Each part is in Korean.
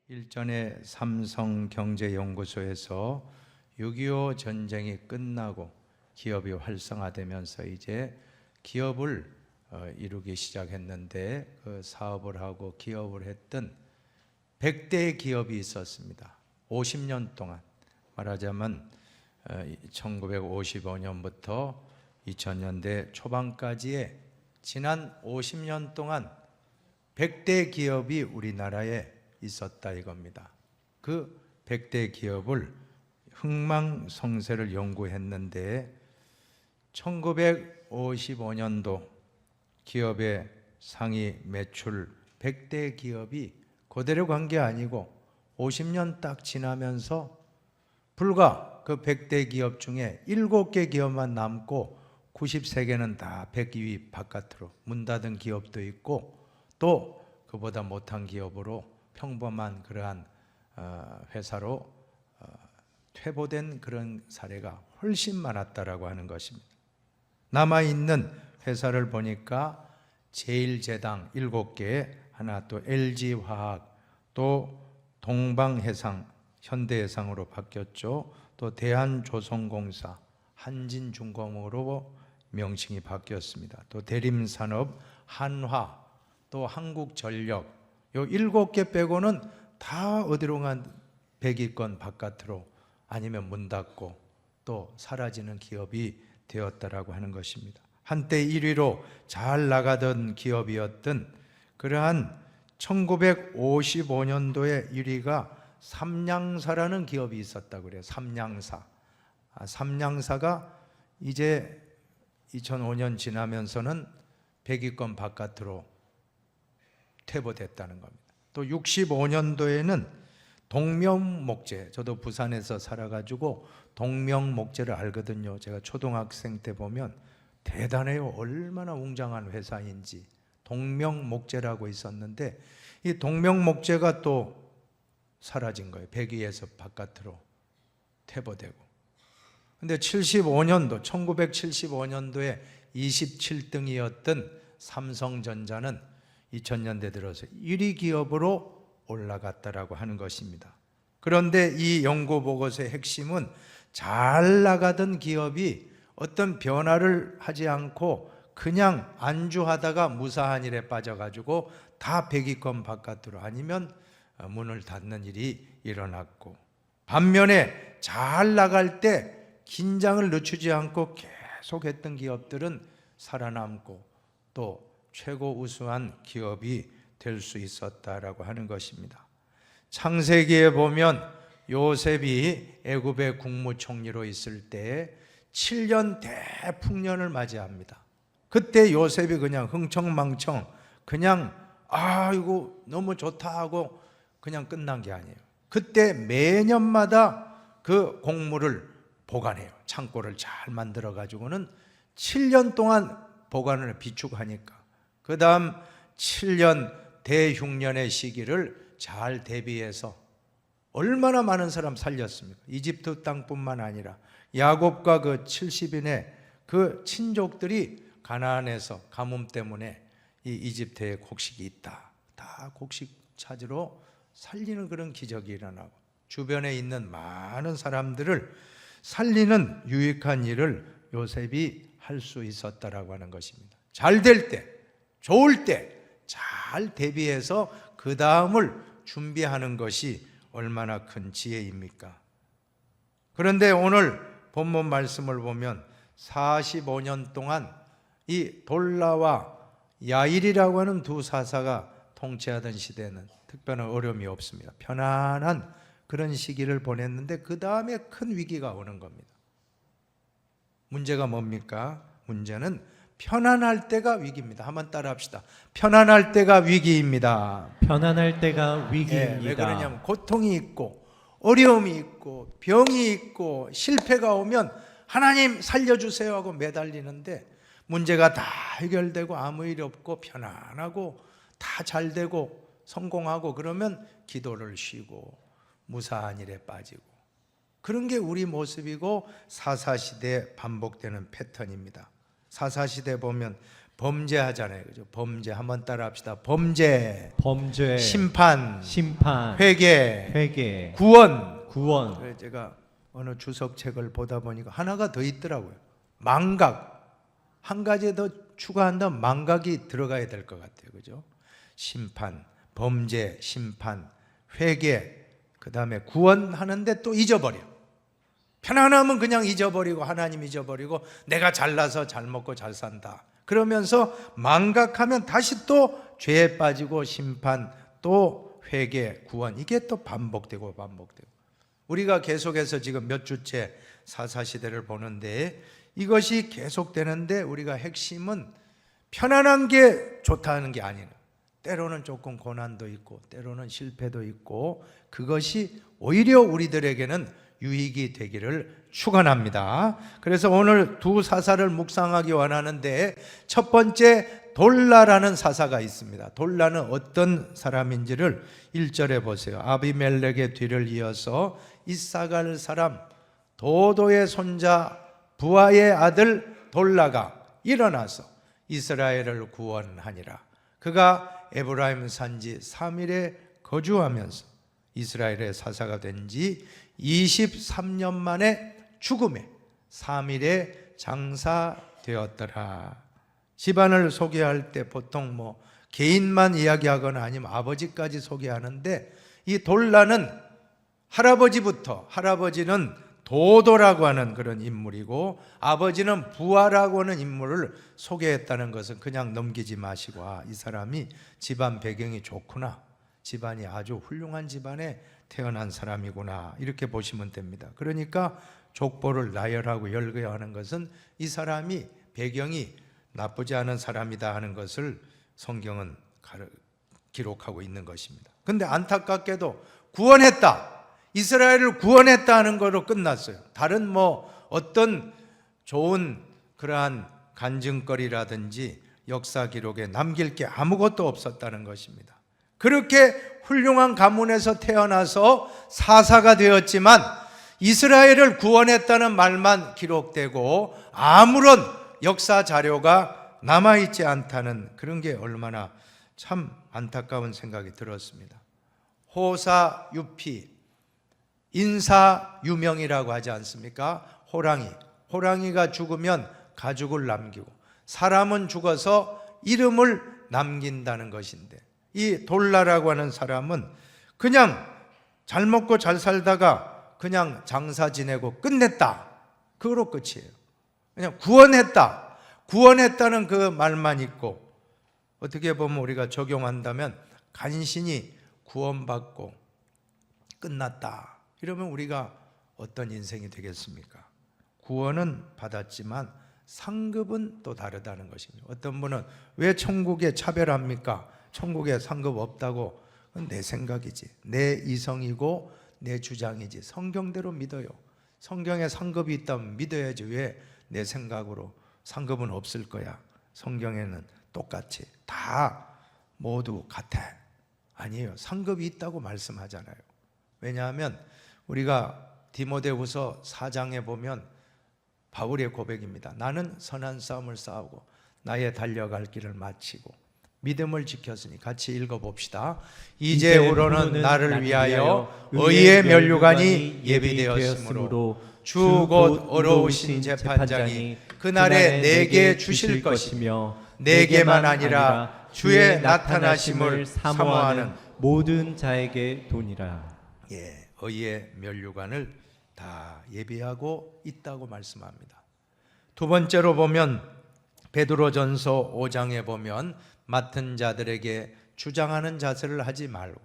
일전에 삼성경제연구소에서 6.25 전쟁이 끝나고 기업이 활성화되면서 이제 기업을 이루기 시작했는데, 그 사업을 하고 기업을 했던 100대의 기업이 있었습니다. 50년 동안, 말하자면 1955년부터 2000년대 초반까지의 지난 50년 동안 100대 기업이 우리나라에 있었다 이겁니다. 그 100대 기업을 흥망성쇠를 연구했는데 1955년도 기업의 상위 매출 100대 기업이 그대로 간 게 아니고 50년 딱 지나면서 불과 그 100대 기업 중에 7개 기업만 남고 93개는 다 100위 바깥으로 문 닫은 기업도 있고, 또 그보다 못한 기업으로 평범한 그러한 회사로 퇴보된 그런 사례가 훨씬 많았다라고 하는 것입니다. 남아있는 회사를 보니까 제일제당 7개, 하나 또 LG화학, 또 동방해상, 현대해상으로 바뀌었죠. 또 대한조선공사, 한진중공업으로 명칭이 바뀌었습니다. 또 대림산업, 한화, 또 한국전력, 요 7개 빼고는 다 어디로 간 100위권 바깥으로 아니면 문 닫고 또 사라지는 기업이 되었다라고 하는 것입니다. 한때 1위로 잘 나가던 기업이었던 그러한 1955년도에 1위가 삼양사라는 기업이 있었다고 그래요. 삼양사. 삼양사가 이제 2005년 지나면서는 100위권 바깥으로 퇴보됐다는 겁니다. 또 65년도에는 동명목재, 저도 부산에서 살아가지고 동명목재를 알거든요. 제가 초등학생 때 보면 대단해요. 얼마나 웅장한 회사인지. 동명목재라고 있었는데 이 동명목재가 또 사라진 거예요. 100위에서 바깥으로 퇴보되고. 근데 1975년도에 27등이었던 삼성전자는 2000년대 들어서 1위 기업으로 올라갔다라고 하는 것입니다. 그런데 이 연구 보고서의 핵심은 잘 나가던 기업이 어떤 변화를 하지 않고 그냥 안주하다가 무사한 일에 빠져가지고 다 100위권 바깥으로 아니면 문을 닫는 일이 일어났고, 반면에 잘 나갈 때 긴장을 늦추지 않고 계속했던 기업들은 살아남고 또 최고 우수한 기업이 될 수 있었다라고 하는 것입니다. 창세기에 보면 요셉이 애굽의 국무총리로 있을 때 7년 대풍년을 맞이합니다. 그때 요셉이 그냥 흥청망청 그냥 이거 너무 좋다 하고 그냥 끝난 게 아니에요. 그때 매년마다 그 곡물을 보관해요. 창고를 잘 만들어 가지고는 7년 동안 보관을 비축하니까 그 다음 7년 대흉년의 시기를 잘 대비해서 얼마나 많은 사람 살렸습니까? 이집트 땅뿐만 아니라 야곱과 그 70인의 그 친족들이 가나안에서 가뭄 때문에 이 이집트에 곡식이 있다, 다 곡식 찾으러 살리는 그런 기적이 일어나고 주변에 있는 많은 사람들을 살리는 유익한 일을 요셉이 할 수 있었다라고 하는 것입니다. 잘 될 때, 좋을 때 잘 대비해서 그 다음을 준비하는 것이 얼마나 큰 지혜입니까? 그런데 오늘 본문 말씀을 보면 45년 동안 이 돌라와 야일이라고 하는 두 사사가 통치하던 시대는 특별한 어려움이 없습니다. 편안한 그런 시기를 보냈는데 그 다음에 큰 위기가 오는 겁니다. 문제가 뭡니까? 문제는 편안할 때가 위기입니다. 한번 따라 합시다. 편안할 때가 위기입니다. 편안할 때가 위기입니다. 왜 그러냐면 고통이 있고 어려움이 있고 병이 있고 실패가 오면 하나님 살려주세요 하고 매달리는데 문제가 다 해결되고 아무 일 없고 편안하고 다 잘 되고 성공하고 그러면 기도를 쉬고 무사한 일에 빠지고, 그런 게 우리 모습이고 사사시대에 반복되는 패턴입니다. 사사시대 보면 범죄하잖아요. 그죠? 범죄 한번 따라합시다. 범죄, 범죄, 심판, 심판, 회개, 회개, 구원. 구원. 그래서 제가 어느 주석책을 보다 보니까 하나가 더 있더라고요. 망각. 한 가지 더 추가한다면 망각이 들어가야 될 것 같아요. 그죠? 심판, 범죄, 심판, 회개, 그 다음에 구원하는데 또 잊어버려. 편안하면 그냥 잊어버리고 하나님 잊어버리고 내가 잘나서 잘 먹고 잘 산다. 그러면서 망각하면 다시 또 죄에 빠지고 심판, 또 회개, 구원, 이게 또 반복되고 반복되고. 우리가 계속해서 지금 몇 주째 사사시대를 보는데 이것이 계속되는데 우리가 핵심은 편안한 게 좋다는 게 아니에요. 때로는 조금 고난도 있고 때로는 실패도 있고 그것이 오히려 우리들에게는 유익이 되기를 축원합니다. 그래서 오늘 두 사사를 묵상하기 원하는데 첫 번째 돌라라는 사사가 있습니다. 돌라는 어떤 사람인지를 1절에 보세요. 아비멜렉의 뒤를 이어서 이사갈 사람 도도의 손자 부하의 아들 돌라가 일어나서 이스라엘을 구원하니라. 그가 에브라임 산지 3일에 거주하면서 이스라엘의 사사가 된 지 23년 만에 죽음에 3일에 장사되었더라. 집안을 소개할 때 보통 뭐 개인만 이야기하거나 아니면 아버지까지 소개하는데 이 돌라는 할아버지부터, 할아버지는 도도라고 하는 그런 인물이고 아버지는 부하라고 하는 인물을 소개했다는 것은 그냥 넘기지 마시고 이 사람이 집안 배경이 좋구나, 집안이 아주 훌륭한 집안에 태어난 사람이구나, 이렇게 보시면 됩니다. 그러니까 족보를 나열하고 열거하는 것은 이 사람이 배경이 나쁘지 않은 사람이다 하는 것을 성경은 기록하고 있는 것입니다. 그런데 안타깝게도 구원했다, 이스라엘을 구원했다 하는 거로 끝났어요. 다른 뭐 어떤 좋은 그러한 간증거리라든지 역사 기록에 남길 게 아무것도 없었다는 것입니다. 그렇게 훌륭한 가문에서 태어나서 사사가 되었지만 이스라엘을 구원했다는 말만 기록되고 아무런 역사 자료가 남아있지 않다는 그런 게 얼마나 참 안타까운 생각이 들었습니다. 호사유피, 인사유명이라고 하지 않습니까? 호랑이가 죽으면 가죽을 남기고 사람은 죽어서 이름을 남긴다는 것인데 이 돌라라고 하는 사람은 그냥 잘 먹고 잘 살다가 그냥 장사 지내고 끝냈다, 그거로 끝이에요. 그냥 구원했다는 그 말만 있고 어떻게 보면 우리가 적용한다면 간신히 구원받고 끝났다, 이러면 우리가 어떤 인생이 되겠습니까? 구원은 받았지만 상급은 또 다르다는 것입니다. 어떤 분은 왜 천국에 차별합니까? 천국에 상급 없다고. 그건 내 생각이지, 내 이성이고 내 주장이지. 성경대로 믿어요. 성경에 상급이 있다면 믿어야지. 왜 내 생각으로 상급은 없을 거야. 성경에는 똑같이 다 모두 같아. 아니에요. 상급이 있다고 말씀하잖아요. 왜냐하면 우리가 디모데후서 4장에 보면 바울의 고백입니다. 나는 선한 싸움을 싸우고 나의 달려갈 길을 마치고 믿음을 지켰으니, 같이 읽어봅시다. 이제후로는 나를 위하여 의의 면류관이 예비되었으므로 주 곧 어려우신 재판장이 그날에 내게 주실 것이며 내게만 아니라 주의 나타나심을 사모하는 모든 자에게 도니라. 의의 면류관을 다 예비하고 있다고 말씀합니다. 두 번째로 보면 베드로전서 5장에 보면 맡은 자들에게 주장하는 자세를 하지 말고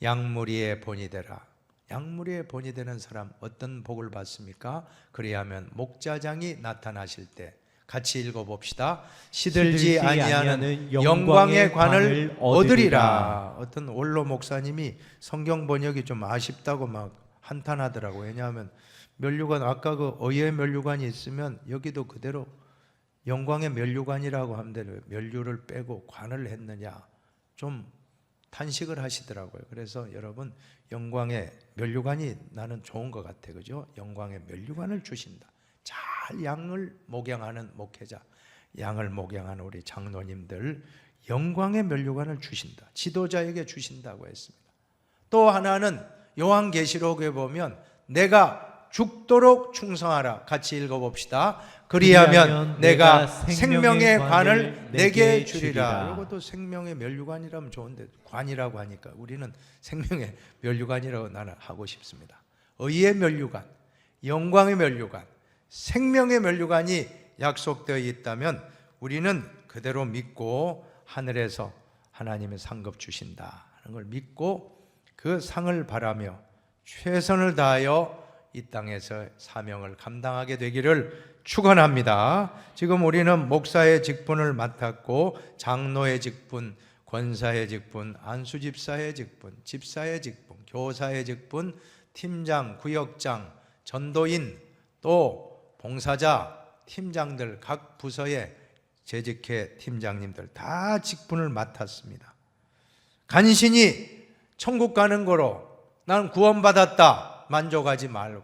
양무리의 본이 되라. 양무리의 본이 되는 사람 어떤 복을 받습니까? 그리하면 목자장이 나타나실 때, 같이 읽어봅시다. 시들지 아니하는 영광의 관을 얻으리라. 어떤 원로 목사님이 성경 번역이 좀 아쉽다고 막 한탄하더라고요. 왜냐하면 면류관, 아까 그 의의 면류관이 있으면 여기도 그대로 영광의 면류관이라고 하면 면류를 빼고 관을 했느냐, 좀 탄식을 하시더라고요. 그래서 여러분, 영광의 면류관이 나는 좋은 것 같아, 그죠? 영광의 면류관을 주신다. 잘 양을 목양하는 목회자, 양을 목양하는 우리 장로님들 영광의 면류관을 주신다. 지도자에게 주신다고 했습니다. 또 하나는 요한계시록에 보면 내가 죽도록 충성하라. 같이 읽어봅시다. 그리하면 내가 생명의 관을 내게 주리라. 이것도 생명의 면류관이라면 좋은데 관이라고 하니까 우리는 생명의 면류관이라고 나는 하고 싶습니다. 의의 면류관, 영광의 면류관, 생명의 면류관이 약속되어 있다면 우리는 그대로 믿고 하늘에서 하나님의 상급 주신다 하는 걸 믿고 그 상을 바라며 최선을 다하여 이 땅에서 사명을 감당하게 되기를 축원합니다. 지금 우리는 목사의 직분을 맡았고 장로의 직분, 권사의 직분, 안수집사의 직분, 집사의 직분, 교사의 직분, 팀장, 구역장, 전도인, 또 봉사자, 팀장들 각 부서의 재직회 팀장님들 다 직분을 맡았습니다. 간신히 천국 가는 거로 난 구원받았다 만족하지 말고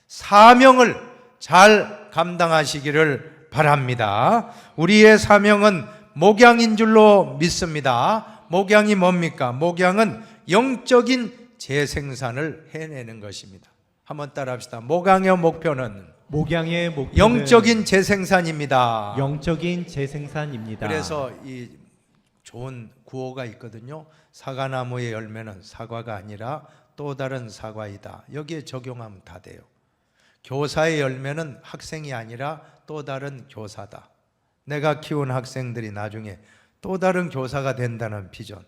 사명을 잘 감당하시기를 바랍니다. 우리의 사명은 목양인 줄로 믿습니다. 목양이 뭡니까? 목양은 영적인 재생산을 해내는 것입니다. 한번 따라합시다. 목양의 목표는 영적인 재생산입니다. 영적인 재생산입니다. 그래서 이 좋은 구호가 있거든요. 사과나무의 열매는 사과가 아니라 또 다른 사과이다. 여기에 적용하면 다 돼요. 교사의 열매는 학생이 아니라 또 다른 교사다. 내가 키운 학생들이 나중에 또 다른 교사가 된다는 비전.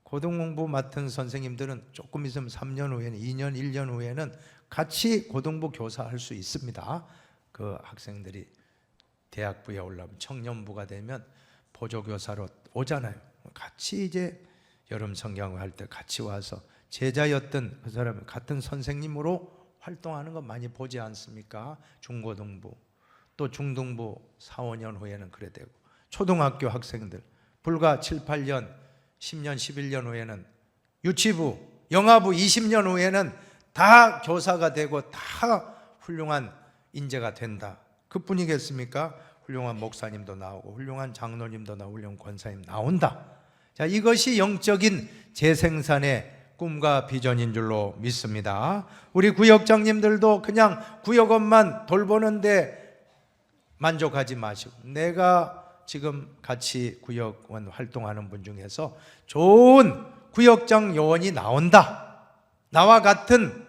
고등공부 맡은 선생님들은 조금 있으면 3년 후에는 2년, 1년 후에는 같이 고등부 교사할 수 있습니다. 그 학생들이 대학부에 올라오면 청년부가 되면 보조교사로 오잖아요. 같이 이제 여름 성경을 할 때 같이 와서 제자였던 그 사람이 같은 선생님으로 활동하는 거 많이 보지 않습니까? 중고등부 또 중등부 4, 5년 후에는 그래 되고 초등학교 학생들 불과 7, 8년 10년, 11년 후에는 유치부, 영아부 20년 후에는 다 교사가 되고 다 훌륭한 인재가 된다. 그뿐이겠습니까? 훌륭한 목사님도 나오고 훌륭한 장로님도 나오고 훌륭한 권사님 나온다. 자, 이것이 영적인 재생산의 꿈과 비전인 줄로 믿습니다. 우리 구역장님들도 그냥 구역원만 돌보는데 만족하지 마시고 내가 지금 같이 구역원 활동하는 분 중에서 좋은 구역장 요원이 나온다. 나와 같은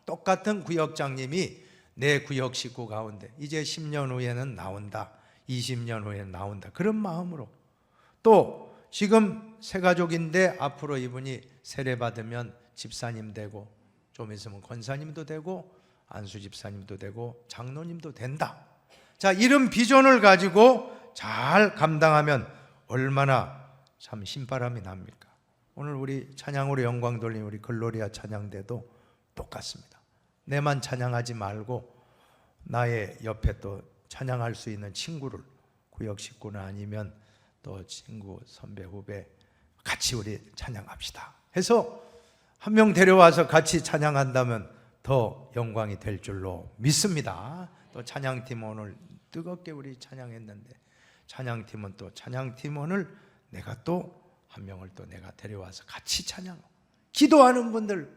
똑같은 구역장님이 내 구역 식구 가운데 이제 10년 후에는 나온다. 20년 후에는 나온다. 그런 마음으로 또 지금 새 가족인데 앞으로 이분이 세례 받으면 집사님 되고 좀 있으면 권사님도 되고 안수 집사님도 되고 장로님도 된다. 자, 이런 비전을 가지고 잘 감당하면 얼마나 참 신바람이 납니까? 오늘 우리 찬양으로 영광 돌린 우리 글로리아 찬양대도 똑같습니다. 내만 찬양하지 말고 나의 옆에 또 찬양할 수 있는 친구를 구역 식구나 아니면 또 친구, 선배, 후배 같이 우리 찬양합시다 해서 한 명 데려와서 같이 찬양한다면 더 영광이 될 줄로 믿습니다. 또 찬양팀 오늘 뜨겁게 우리 찬양했는데 찬양팀은 또 찬양팀원을 내가 또 한 명을 또 내가 데려와서 같이 찬양하고 기도하는 분들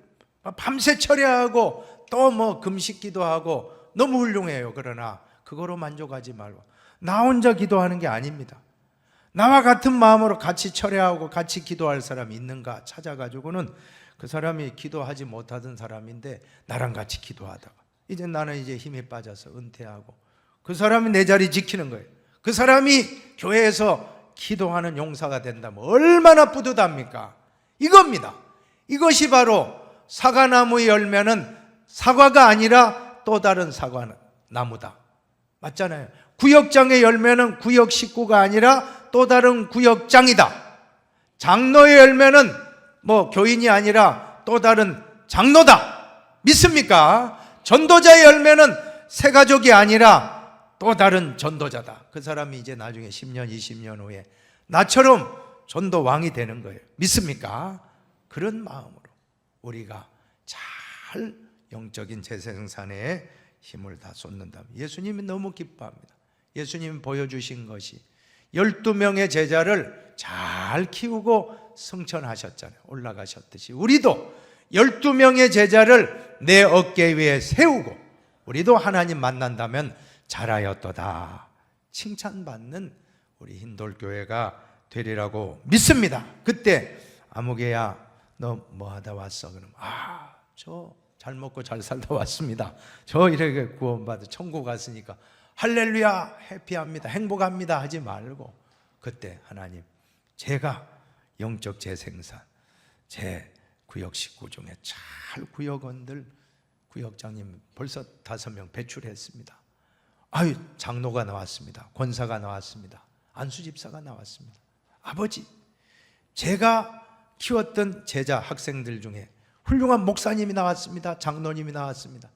밤새 철야하고 또 뭐 금식 기도하고 너무 훌륭해요. 그러나 그거로 만족하지 말고 나 혼자 기도하는 게 아닙니다. 나와 같은 마음으로 같이 철야하고 같이 기도할 사람이 있는가 찾아가지고는 그 사람이 기도하지 못하던 사람인데 나랑 같이 기도하다가 이제 나는 이제 힘이 빠져서 은퇴하고 그 사람이 내 자리 지키는 거예요. 그 사람이 교회에서 기도하는 용사가 된다면 얼마나 뿌듯합니까? 이겁니다. 이것이 바로 사과나무의 열매는 사과가 아니라 또 다른 사과나무다. 맞잖아요. 구역장의 열매는 구역 식구가 아니라 또 다른 구역장이다. 장로의 열매는 뭐 교인이 아니라 또 다른 장로다. 믿습니까? 전도자의 열매는 새 가족이 아니라 또 다른 전도자다. 그 사람이 이제 나중에 10년, 20년 후에 나처럼 전도 왕이 되는 거예요. 믿습니까? 그런 마음으로 우리가 잘 영적인 재생산에 힘을 다 쏟는다면 예수님이 너무 기뻐합니다. 예수님이 보여주신 것이 12명의 제자를 잘 키우고 승천하셨잖아요. 올라가셨듯이 우리도 12명의 제자를 내 어깨 위에 세우고 우리도 하나님 만난다면 잘하였도다 칭찬받는 우리 흰돌교회가 되리라고 믿습니다. 그때 아무개야 너 뭐 하다 왔어? 그럼 저 잘 먹고 잘 살다 왔습니다. 저 이렇게 구원받아 천국 갔으니까 할렐루야 해피합니다 행복합니다 하지 말고 그때 하나님 제가 영적 재생산 제 구역 식구 중에 잘 구역원들 구역장님 벌써 5명 배출했습니다. 장로가 나왔습니다. 권사가 나왔습니다. 안수집사가 나왔습니다. 아버지 제가 키웠던 제자 학생들 중에 훌륭한 목사님이 나왔습니다. 장로님이 나왔습니다.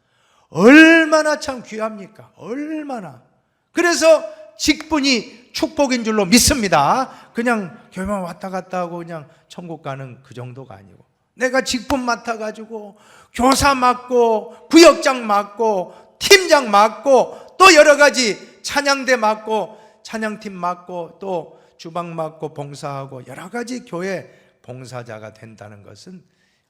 얼마나 참 귀합니까? 얼마나. 그래서 직분이 축복인 줄로 믿습니다. 그냥 교회만 왔다 갔다 하고 그냥 천국 가는 그 정도가 아니고 내가 직분 맡아가지고 교사 맡고 구역장 맡고 팀장 맡고 또 여러 가지 찬양대 맡고 찬양팀 맡고 또 주방 맡고 봉사하고 여러 가지 교회 봉사자가 된다는 것은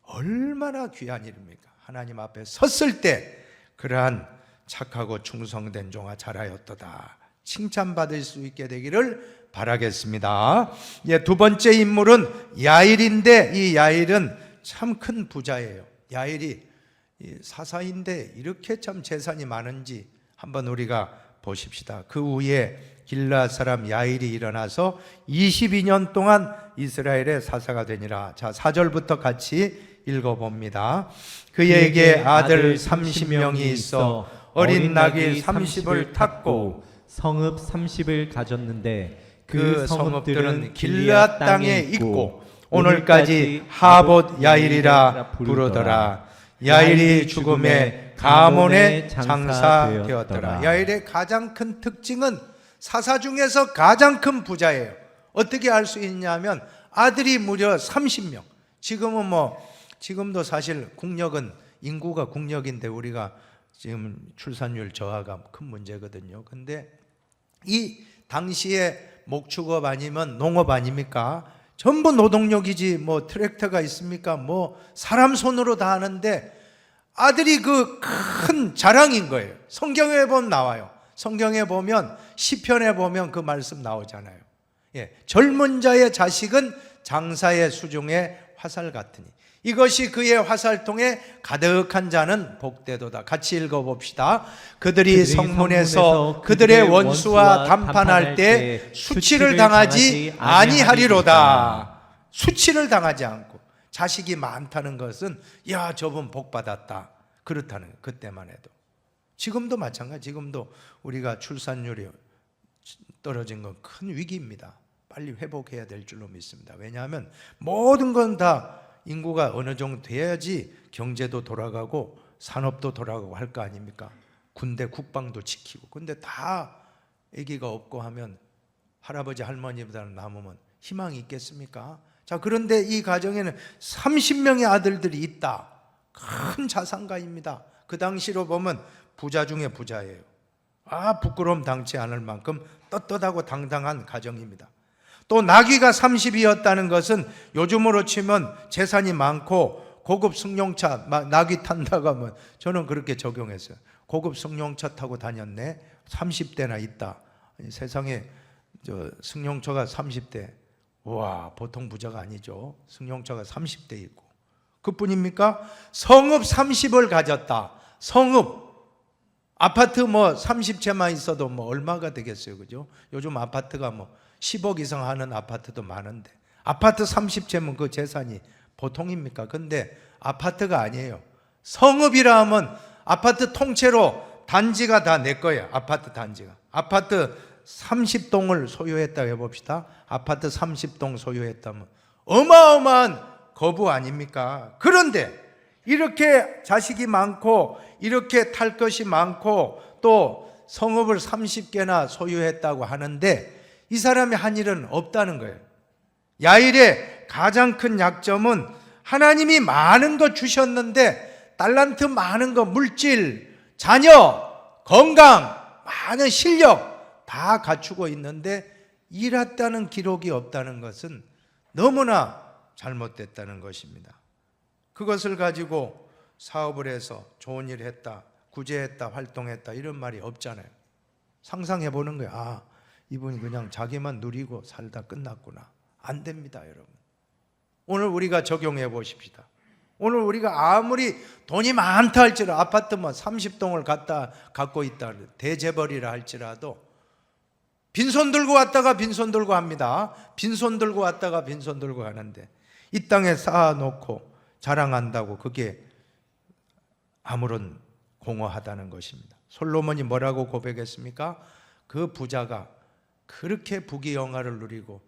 얼마나 귀한 일입니까? 하나님 앞에 섰을 때 그러한 착하고 충성된 종아 잘하였도다 칭찬받을 수 있게 되기를 바라겠습니다. 두 번째 인물은 야일인데 이 야일은 참 큰 부자예요. 야일이 사사인데 이렇게 참 재산이 많은지 한번 우리가 보십시다. 그 후에 길르앗 사람 야일이 일어나서 22년 동안 이스라엘의 사사가 되니라. 자, 4절부터 같이 읽어봅니다. 그에게 아들 30명이 있어 어린 낙이 30을 탔고 성읍 30을 가졌는데 그 성읍들은 길르앗 땅에 있고 오늘까지 하봇 야일이라 부르더라. 야일이 죽음에 가몬의 장사되었더라. 야일의 가장 큰 특징은 사사 중에서 가장 큰 부자예요. 어떻게 알 수 있냐면 아들이 무려 30명. 지금도 사실 국력은 인구가 국력인데 우리가 지금 출산율 저하가 큰 문제거든요. 근데 이 당시에 목축업 아니면 농업 아닙니까? 전부 노동력이지 뭐 트랙터가 있습니까? 뭐 사람 손으로 다 하는데 아들이 그 큰 자랑인 거예요. 성경에 보면 나와요. 성경에 보면 시편에 보면 그 말씀 나오잖아요. 젊은 자의 자식은 장사의 수중에 화살 같으니 이것이 그의 화살통에 가득한 자는 복되도다. 같이 읽어봅시다. 그들이 성문에서 그들의 원수와 담판할 때 수치를 당하지 아니하리로다. 수치를 당하지 않고 자식이 많다는 것은 야 저분 복받았다 그렇다는 거예요. 그때만 해도. 지금도 마찬가지. 지금도 우리가 출산율이 떨어진 건 큰 위기입니다. 빨리 회복해야 될 줄로 믿습니다. 왜냐하면 모든 건 다 인구가 어느 정도 돼야지 경제도 돌아가고 산업도 돌아가고 할 거 아닙니까? 군대 국방도 지키고. 근데 다 아기가 없고 하면 할아버지 할머니보다는 남으면 희망이 있겠습니까? 자, 그런데 이 가정에는 30명의 아들들이 있다. 큰 자산가입니다. 그 당시로 보면 부자 중에 부자예요. 부끄러움 당치 않을 만큼 떳떳하고 당당한 가정입니다. 또 나귀가 30이었다는 것은 요즘으로 치면 재산이 많고 고급 승용차 나귀 탄다가 뭐 저는 그렇게 적용했어요. 고급 승용차 타고 다녔네. 30대나 있다. 세상에 승용차가 30대. 와, 보통 부자가 아니죠. 승용차가 30대 있고. 그뿐입니까? 성읍 30을 가졌다. 성읍 아파트 뭐 30채만 있어도 뭐 얼마가 되겠어요, 그죠? 요즘 아파트가 뭐 10억 이상 하는 아파트도 많은데 아파트 30채면 그 재산이 보통입니까? 근데 아파트가 아니에요. 성읍이라 하면 아파트 통째로 단지가 다 내 거예요. 아파트 단지가. 아파트 30동을 소유했다고 해봅시다. 아파트 30동 소유했다면 어마어마한 거부 아닙니까? 그런데 이렇게 자식이 많고 이렇게 탈 것이 많고 또 성읍을 30개나 소유했다고 하는데 이 사람이 한 일은 없다는 거예요. 야일의 가장 큰 약점은 하나님이 많은 거 주셨는데 달란트 많은 거, 물질, 자녀, 건강, 많은 실력 다 갖추고 있는데 일했다는 기록이 없다는 것은 너무나 잘못됐다는 것입니다. 그것을 가지고 사업을 해서 좋은 일을 했다, 구제했다, 활동했다 이런 말이 없잖아요. 상상해 보는 거예요. 아, 이분이 그냥 자기만 누리고 살다 끝났구나. 안 됩니다, 여러분. 오늘 우리가 적용해 보십시다. 오늘 우리가 아무리 돈이 많다 할지라도 아파트 뭐 30동을 갖고 있다 대재벌이라 할지라도 빈손 들고 왔다가 빈손 들고 합니다. 빈손 들고 왔다가 빈손 들고 하는데 이 땅에 쌓아놓고 자랑한다고 그게 아무런 공허하다는 것입니다. 솔로몬이 뭐라고 고백했습니까? 그 부자가 그렇게 부귀영화를 누리고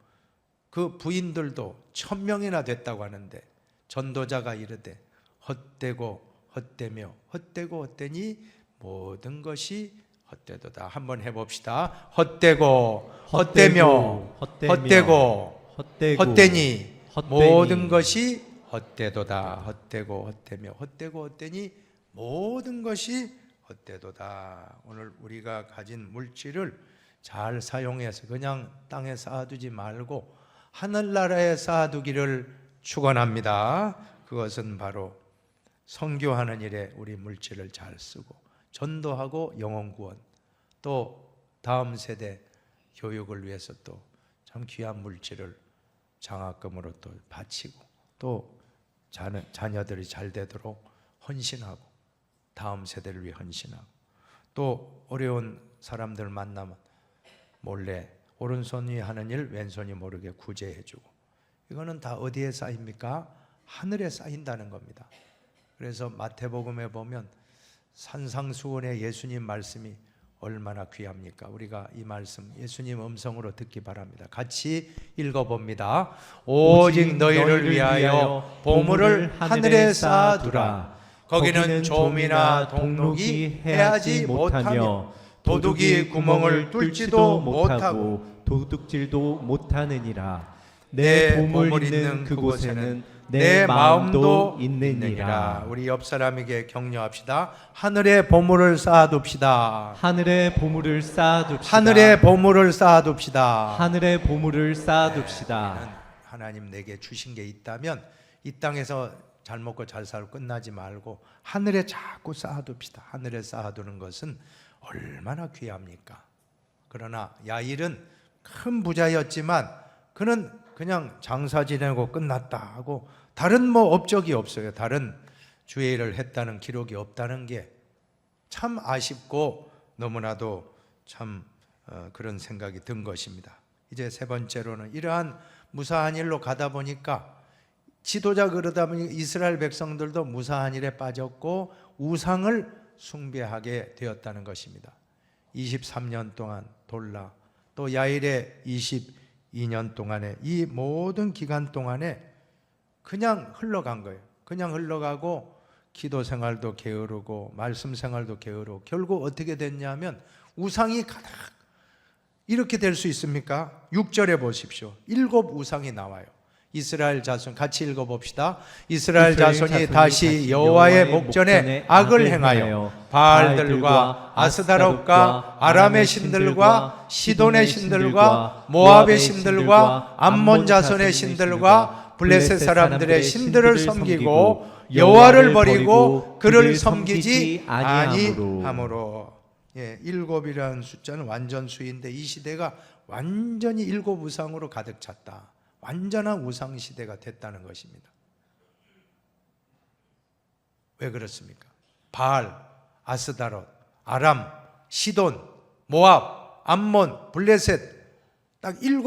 그 부인들도 1000명이나 됐다고 하는데 전도자가 이르되 헛되고 헛되며 헛되고 헛되니 모든 것이 헛되도다. 한번 해봅시다. 헛되고 헛되며 헛되고 헛되니 모든 것이 헛되도다. 헛되고 헛되며 헛되고 헛되니 모든 것이 헛되도다. 오늘 우리가 가진 물질을 잘 사용해서 그냥 땅에 쌓아두지 말고 하늘나라에 쌓아두기를 축원합니다. 그것은 바로 선교하는 일에 우리 물질을 잘 쓰고 전도하고 영혼구원 또 다음 세대 교육을 위해서 또 참 귀한 물질을 장학금으로 또 바치고 또 자녀들이 잘 되도록 헌신하고 다음 세대를 위해 헌신하고 또 어려운 사람들 만나면 몰래 오른손이 하는 일 왼손이 모르게 구제해주고 이거는 다 어디에 쌓입니까? 하늘에 쌓인다는 겁니다. 그래서 마태복음에 보면 산상수훈의 예수님 말씀이 얼마나 귀합니까? 우리가 이 말씀 예수님 음성으로 듣기 바랍니다. 같이 읽어봅니다. 오직 너희를 위하여 보물을 하늘에 쌓아두라. 거기는 좀이나 동록이 해하지 못하며 도둑이 구멍을 뚫지도 못하고 도둑질도 못하느니라. 내 보물 있는 그곳에는 내 마음도 있느니라. 우리 옆 사람에게 격려합시다. 하늘에 보물을 쌓아둡시다. 하늘에 보물을 쌓아둡시다. 하늘에 보물을 쌓아둡시다. 하늘에 보물을 쌓아둡시다. 하나님 내게 주신 게 있다면 이 땅에서 잘 먹고 잘 살고 끝나지 말고 하늘에 자꾸 쌓아둡시다. 하늘에 쌓아두는 것은 얼마나 귀합니까? 그러나 야일은 큰 부자였지만 그는 그냥 장사 지내고 끝났다 하고 다른 뭐 업적이 없어요. 다른 주의 일을 했다는 기록이 없다는 게 참 아쉽고 너무나도 참 그런 생각이 든 것입니다. 이제 세 번째로는 이러한 무사한 일로 가다 보니까 지도자 그러다 보니 이스라엘 백성들도 무사한 일에 빠졌고 우상을 숭배하게 되었다는 것입니다. 23년 동안 돌라 또 야일의 22년 동안에 이 모든 기간 동안에 그냥 흘러간 거예요. 그냥 흘러가고 기도 생활도 게으르고 말씀 생활도 게으르고 결국 어떻게 됐냐면 우상이 가득 이렇게 될 수 있습니까? 6절에 보십시오. 7 우상이 나와요. 이스라엘 자손 같이 읽어봅시다. 이스라엘 자손이 다시 여호와의 목전에 악을 행하여 바알들과 아스다롯과 아람의 신들과 시돈의 신들과 모압의 신들과 암몬 자손의 신들과 블레셋 사람들의 신들을 섬기고 여호와를 버리고 그를 섬기지 아니하므로. 7이라는 숫자는 완전 수인데 이 시대가 완전히 7 우상으로 가득 찼다. 완전한 우상 시대가 됐다는 것입니다. 왜 그렇습니까? 바알, 아스다롯, 아람, 시돈, 모압, 암몬, 블레셋 딱 7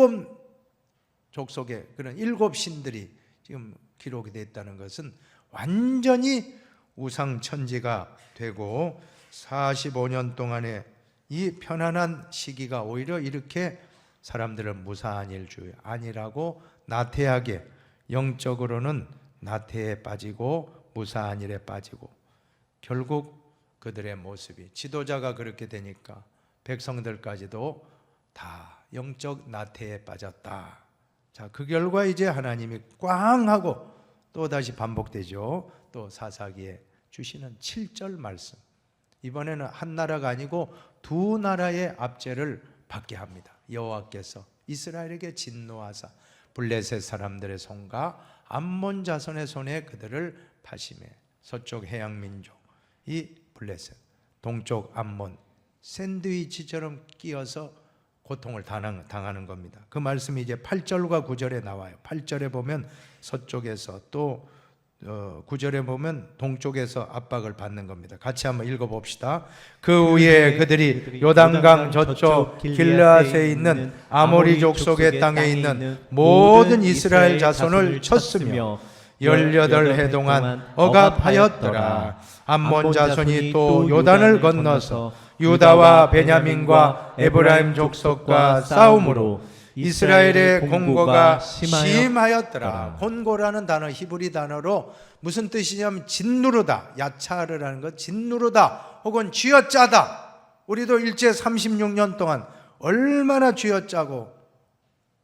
족속의 그런 7 신들이 지금 기록이 됐다는 것은 완전히 우상 천지가 되고 45년 동안의 이 편안한 시기가 오히려 이렇게 사람들은 무사한 일주 아니라고 나태하게 영적으로는 나태에 빠지고 무사한 일에 빠지고 결국 그들의 모습이 지도자가 그렇게 되니까 백성들까지도 다 영적 나태에 빠졌다. 자, 그 결과 이제 하나님이 꽝 하고 또 다시 반복되죠. 또 사사기에 주시는 7절 말씀. 이번에는 한 나라가 아니고 2 나라의 압제를 받게 합니다. 여호와께서 이스라엘에게 진노하사 블레셋 사람들의 손과 암몬 자손의 손에 그들을 파심해. 서쪽 해양 민족 이 블레셋, 동쪽 암몬, 샌드위치처럼 끼어서 고통을 당하는 겁니다. 그 말씀이 이제 8절과 9절에 나와요. 8절에 보면 서쪽에서, 또 9절에 보면 동쪽에서 압박을 받는 겁니다. 같이 한번 읽어봅시다. 그 후에 그들이 요단강 저쪽 길르앗에 있는 아모리 족속의 땅에 있는 모든 이스라엘 자손을 쳤으며 18해 동안 억압하였더라. 암몬 자손이 또 요단을 건너서 유다와 베냐민과 에브라임 족속과 싸움으로 이스라엘의 공고가 심하였더라. 곤고라는 단어, 히브리 단어로 무슨 뜻이냐면 진누르다, 야차르라는 것, 진누르다 혹은 쥐어짜다. 우리도 일제 36년 동안 얼마나 쥐어짜고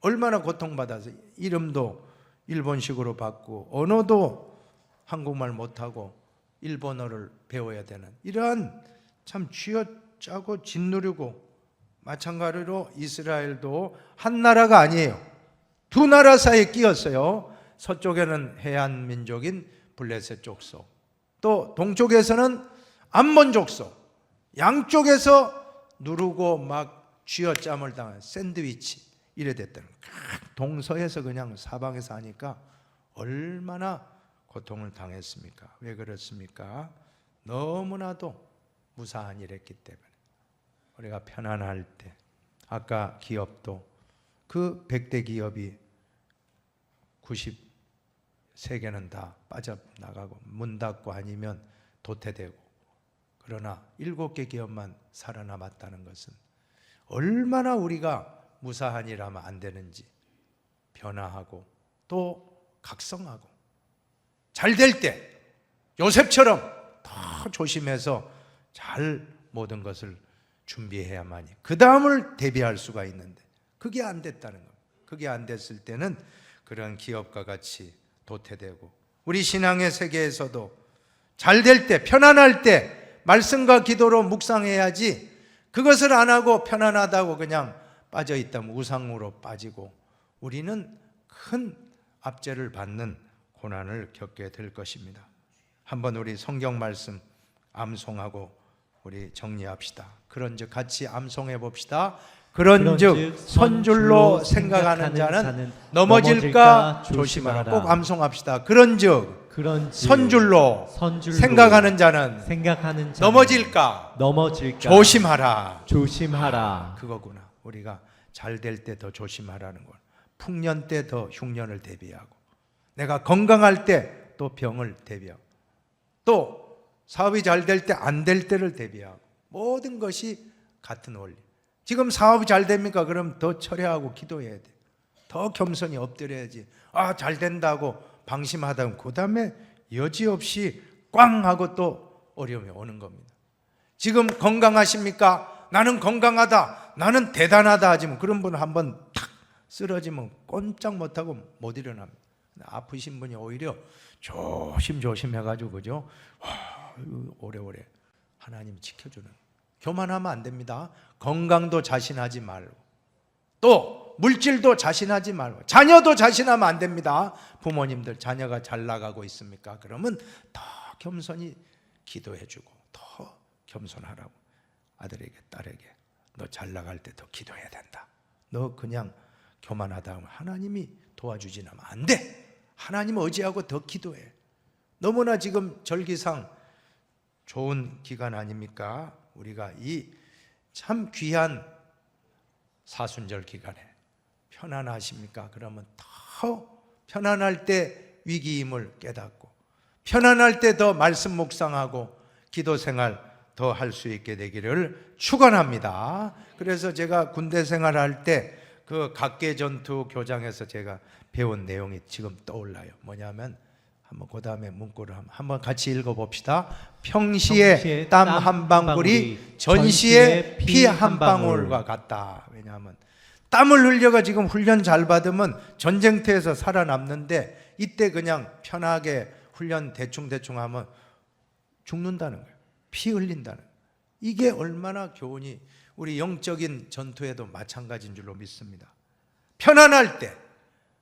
얼마나 고통받아서 이름도 일본식으로 받고 언어도 한국말 못하고 일본어를 배워야 되는 이러한 참 쥐어짜고 짓누르고, 마찬가지로 이스라엘도 한 나라가 아니에요. 두 나라 사이에 끼었어요. 서쪽에는 해안 민족인 블레셋 족속, 또 동쪽에서는 암몬 족속, 양쪽에서 누르고 막 쥐어짬을 당한 샌드위치 이래 됐다는 거예요. 동서에서 그냥 사방에서 하니까 얼마나 고통을 당했습니까? 왜 그렇습니까? 너무나도 무사한 일했기 때문에. 우리가 편안할 때, 아까 기업도 그 100대 기업이 93개는 다 빠져나가고 문 닫고 아니면 도태되고, 그러나 7개 기업만 살아남았다는 것은 얼마나 우리가 무사한 일하면 안 되는지, 변화하고 또 각성하고 잘 될 때 요셉처럼 더 조심해서 잘 모든 것을 준비해야만이 그 다음을 대비할 수가 있는데, 그게 안 됐다는 겁니다. 그게 안 됐을 때는 그런 기업과 같이 도태되고, 우리 신앙의 세계에서도 잘 될 때, 편안할 때 말씀과 기도로 묵상해야지, 그것을 안 하고 편안하다고 그냥 빠져있다면 우상으로 빠지고 우리는 큰 압제를 받는 고난을 겪게 될 것입니다. 한번 우리 성경 말씀 암송하고 우리 정리합시다. 그런즉 같이 암송해 봅시다. 그런즉 선줄로 생각하는 자는 넘어질까 조심하라. 꼭 암송합시다. 그런즉 선줄로 생각하는 자는 넘어질까 조심하라. 그거구나. 우리가 잘 될 때 더 조심하라는 걸. 풍년 때 더 흉년을 대비하고, 내가 건강할 때 또 병을 대비하고, 또 사업이 잘 될 때 안 될 때를 대비하고, 모든 것이 같은 원리. 지금 사업이 잘 됩니까? 그럼 더 철회하고 기도해야 돼. 더 겸손히 엎드려야지. 잘 된다고 방심하다 그 다음에 여지없이 꽝 하고 또 어려움이 오는 겁니다. 지금 건강하십니까? 나는 건강하다, 나는 대단하다 하지만 그런 분 한번 탁 쓰러지면 꼼짝 못하고 못 일어납니다. 아프신 분이 오히려 조심 해가지고, 그죠? 오래오래 하나님 지켜주는. 교만하면 안 됩니다. 건강도 자신하지 말고, 또 물질도 자신하지 말고, 자녀도 자신하면 안 됩니다. 부모님들 자녀가 잘 나가고 있습니까? 그러면 더 겸손히 기도해주고 더 겸손하라고. 아들에게, 딸에게 너 잘 나갈 때 더 기도해야 된다. 너 그냥 교만하다 하면 하나님이 도와주진 않으면 안 돼. 하나님 의지하고 더 기도해. 너무나 지금 절기상 좋은 기간 아닙니까? 우리가 이 참 귀한 사순절 기간에 편안하십니까? 그러면 더 편안할 때 위기임을 깨닫고, 편안할 때 더 말씀 묵상하고 기도 생활 더 할 수 있게 되기를 축원합니다. 그래서 제가 군대 생활할 때 그 각계전투 교장에서 제가 배운 내용이 지금 떠올라요. 뭐냐면 한번 그 다음에 문구를 한번 같이 읽어봅시다. 평시에 땀 한 방울이 전시에 피 한 방울과 같다. 왜냐하면 땀을 흘려가 지금 훈련 잘 받으면 전쟁터에서 살아남는데, 이때 그냥 편하게 훈련 대충 하면 죽는다는 거예요. 피 흘린다는 거예요. 이게 얼마나 교훈이 우리 영적인 전투에도 마찬가지인 줄로 믿습니다. 편안할 때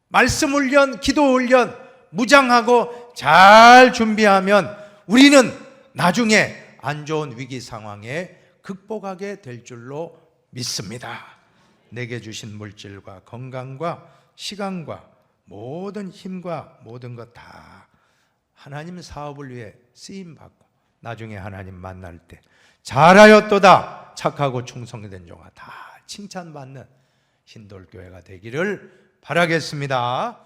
말씀 훈련, 기도 훈련 무장하고 잘 준비하면 우리는 나중에 안 좋은 위기 상황에 극복하게 될 줄로 믿습니다. 내게 주신 물질과 건강과 시간과 모든 힘과 모든 것 다 하나님 사업을 위해 쓰임 받고 나중에 하나님 만날 때 잘하였도다 착하고 충성된 종아 다 칭찬받는 흰돌교회가 되기를 바라겠습니다.